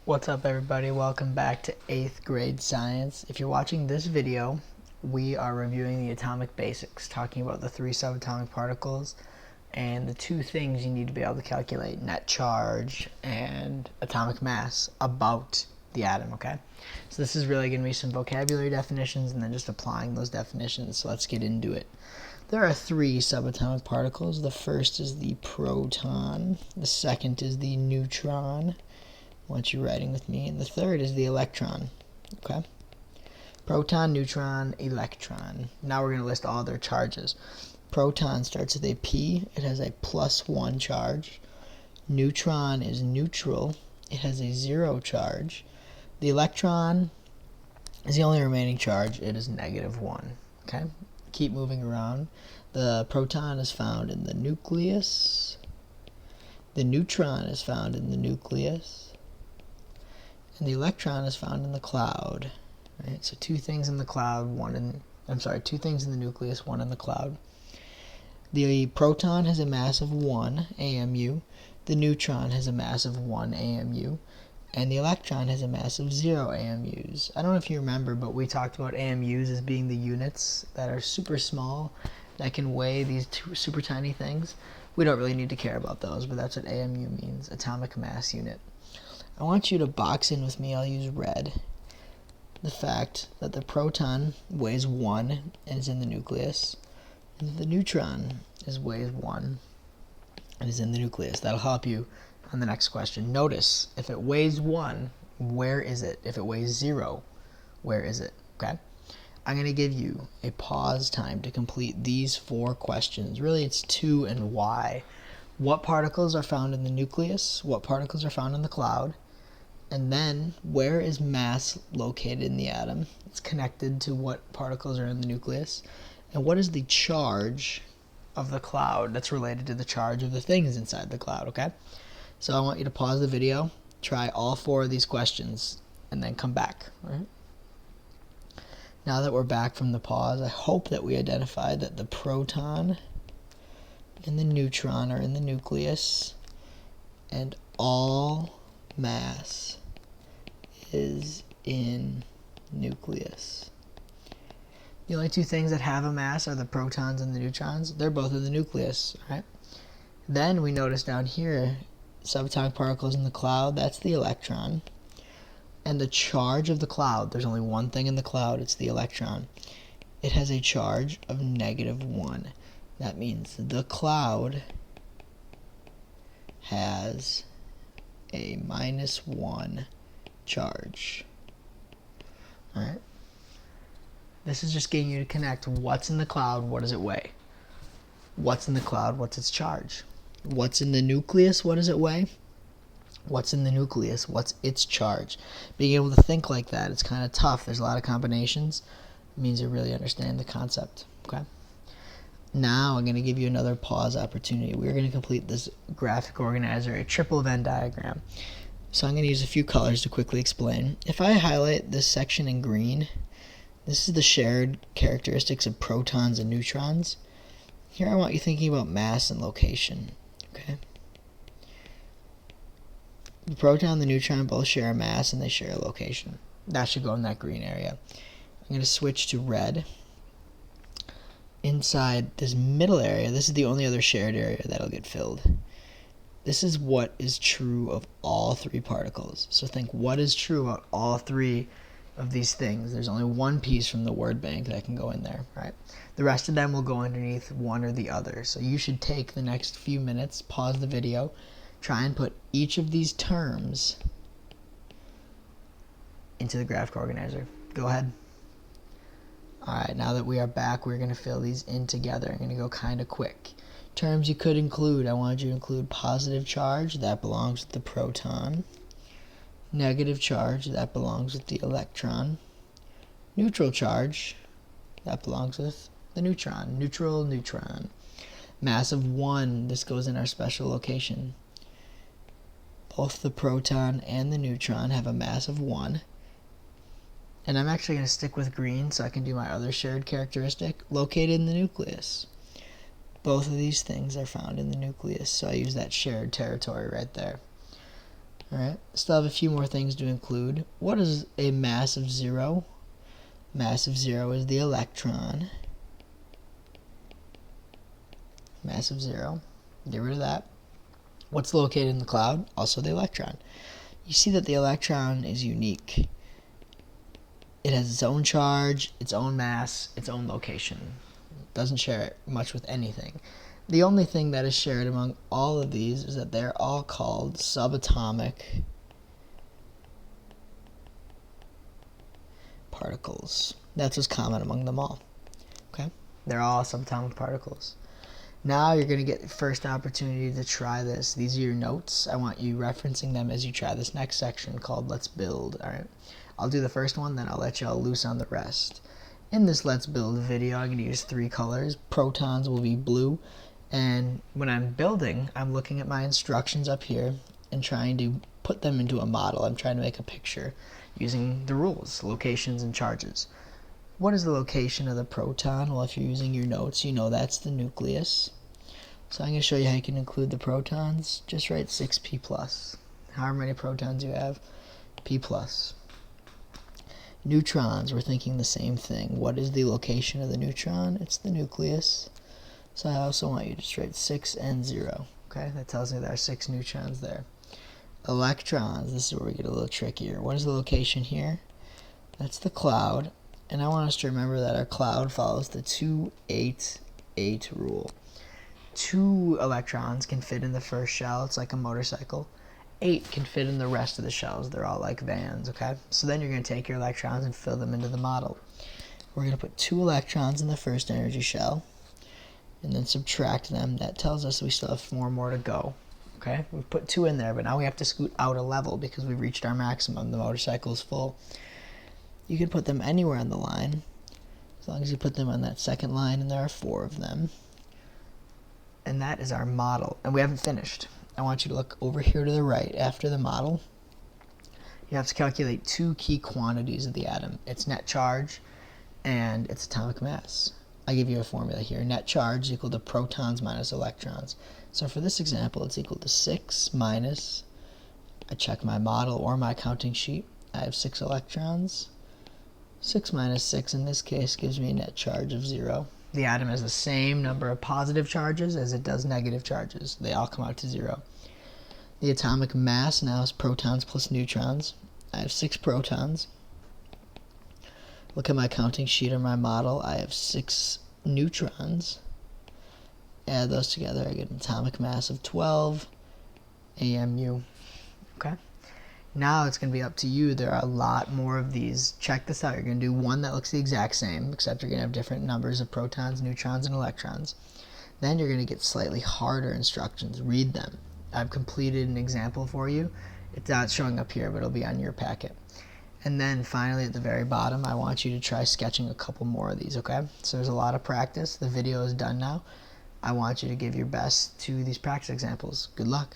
What's up, everybody? Welcome back to 8th grade science. If you're watching this video, we are reviewing the atomic basics, talking about the 3 subatomic particles and the 2 things you need to be able to calculate: net charge and atomic mass about the atom, okay? So this is really going to be some vocabulary definitions and then just applying those definitions. So let's get into it. There are 3 subatomic particles. The first is the proton, the second is the neutron, once you're writing with me, and the third is the electron. Okay? Proton, neutron, electron. Now we're going to list all their charges. Proton starts with a P. It has a +1 charge. Neutron is neutral. It has a 0 charge. The electron is the only remaining charge. It is -1. Okay? Keep moving around. The proton is found in the nucleus. The neutron is found in the nucleus. And the electron is found in the cloud. Right? So 2 things in the cloud, 2 things in the nucleus, 1 in the cloud. The proton has a mass of 1 AMU. The neutron has a mass of 1 AMU. And the electron has a mass of 0 AMUs. I don't know if you remember, but we talked about AMUs as being the units that are super small, that can weigh these 2 super tiny things. We don't really need to care about those, but that's what AMU means, atomic mass unit. I want you to box in with me. I'll use red. The fact that the weighs 1 and is in the nucleus, and the neutron weighs 1 and is in the nucleus. That'll help you on the next question. Notice, if it weighs 1, where is it? If it weighs 0, where is it? Okay? I'm going to give you a pause time to complete these 4 questions. Really, it's 2 and why. What particles are found in the nucleus? What particles are found in the cloud? And then, where is mass located in the atom? It's connected to what particles are in the nucleus. And what is the charge of the cloud that's related to the charge of the things inside the cloud, okay? So I want you to pause the video, try all 4 of these questions, and then come back, all right? Now that we're back from the pause, I hope that we identified that the proton and the neutron are in the nucleus, and all mass is in nucleus. The only 2 things that have a mass are the protons and the neutrons. They're both in the nucleus, right? Then we notice down here, subatomic particles in the cloud, that's the electron. And the charge of the cloud, there's only one thing in the cloud, it's the electron. It has a charge of -1. That means the cloud has a -1 charge. Alright? This is just getting you to connect what's in the cloud, what does it weigh? What's in the cloud, what's its charge? What's in the nucleus, what does it weigh? What's in the nucleus, what's its charge? Being able to think like that, it's kind of tough. There's a lot of combinations. It means you really understand the concept. Okay? Now I'm going to give you another pause opportunity. We're going to complete this graphic organizer, a triple Venn diagram. So I'm going to use a few colors to quickly explain. If I highlight this section in green, this is the shared characteristics of protons and neutrons. Here I want you thinking about mass and location. Okay? The proton and the neutron both share a mass and they share a location. That should go in that green area. I'm going to switch to red. Inside this middle area, this is the only other shared area that'll get filled. This is what is true of all 3 particles. So think, what is true about all 3 of these things? There's only one piece from the word bank that can go in there, right? The rest of them will go underneath one or the other. So you should take the next few minutes, pause the video, try and put each of these terms into the graphic organizer. Go ahead. Alright, now that we are back, we're going to fill these in together. I'm going to go kind of quick. Terms you could include. I wanted you to include positive charge. That belongs with the proton. Negative charge. That belongs with the electron. Neutral charge. That belongs with the neutron. Neutral, neutron. Mass of 1. This goes in our special location. Both the proton and the neutron have a mass of 1. And I'm actually going to stick with green so I can do my other shared characteristic, located in the nucleus. Both of these things are found in the nucleus, so I use that shared territory right there. Alright, still have a few more things to include. What is a mass of 0? Mass of 0 is the electron. Mass of 0. Get rid of that. What's located in the cloud? Also the electron. You see that the electron is unique. It has its own charge, its own mass, its own location. It doesn't share much with anything. The only thing that is shared among all of these is that they're all called subatomic particles. That's what's common among them all. Okay? They're all subatomic particles. Now you're going to get the first opportunity to try this. These are your notes. I want you referencing them as you try this next section called Let's Build. Alright? I'll do the first one, then I'll let y'all loose on the rest. In this Let's Build video, I'm going to use 3 colors. Protons will be blue. And when I'm building, I'm looking at my instructions up here and trying to put them into a model. I'm trying to make a picture using the rules, locations, and charges. What is the location of the proton? Well, if you're using your notes, you know that's the nucleus. So I'm going to show you how you can include the protons. Just write 6p+. However many protons you have, p+. Neutrons, we're thinking the same thing. What is the location of the neutron? It's the nucleus. So I also want you to just write 6 and 0. Okay, that tells me there are 6 neutrons there. Electrons, this is where we get a little trickier. What is the location here? That's the cloud. And I want us to remember that our cloud follows the 2-8-8 rule. 2 electrons can fit in the first shell. It's like a motorcycle. 8 can fit in the rest of the shells. They're all like vans, okay? So then you're going to take your electrons and fill them into the model. We're going to put 2 electrons in the first energy shell and then subtract them. That tells us we still have 4 more to go. Okay, we've put 2 in there, but now we have to scoot out a level because we've reached our maximum. The motorcycle is full. You can put them anywhere on the line, as long as you put them on that second line, and there are 4 of them. And that is our model, and we haven't finished. I want you to look over here to the right after the model. You have to calculate 2 key quantities of the atom. Its net charge and its atomic mass. I give you a formula here. Net charge is equal to protons minus electrons. So for this example, it's equal to 6 minus, I check my model or my counting sheet. I have 6 electrons. 6 minus 6 in this case gives me a net charge of 0. The atom has the same number of positive charges as it does negative charges. They all come out to 0. The atomic mass now is protons plus neutrons. I have 6 protons. Look at my counting sheet or my model. I have 6 neutrons. Add those together, I get an atomic mass of 12 AMU. Okay? Now it's going to be up to you. There are a lot more of these. Check this out. You're going to do one that looks the exact same, except you're going to have different numbers of protons, neutrons, and electrons. Then you're going to get slightly harder instructions. Read them. I've completed an example for you. It's not showing up here, but it'll be on your packet. And then finally at the very bottom, I want you to try sketching a couple more of these, okay? So there's a lot of practice. The video is done now. I want you to give your best to these practice examples. Good luck.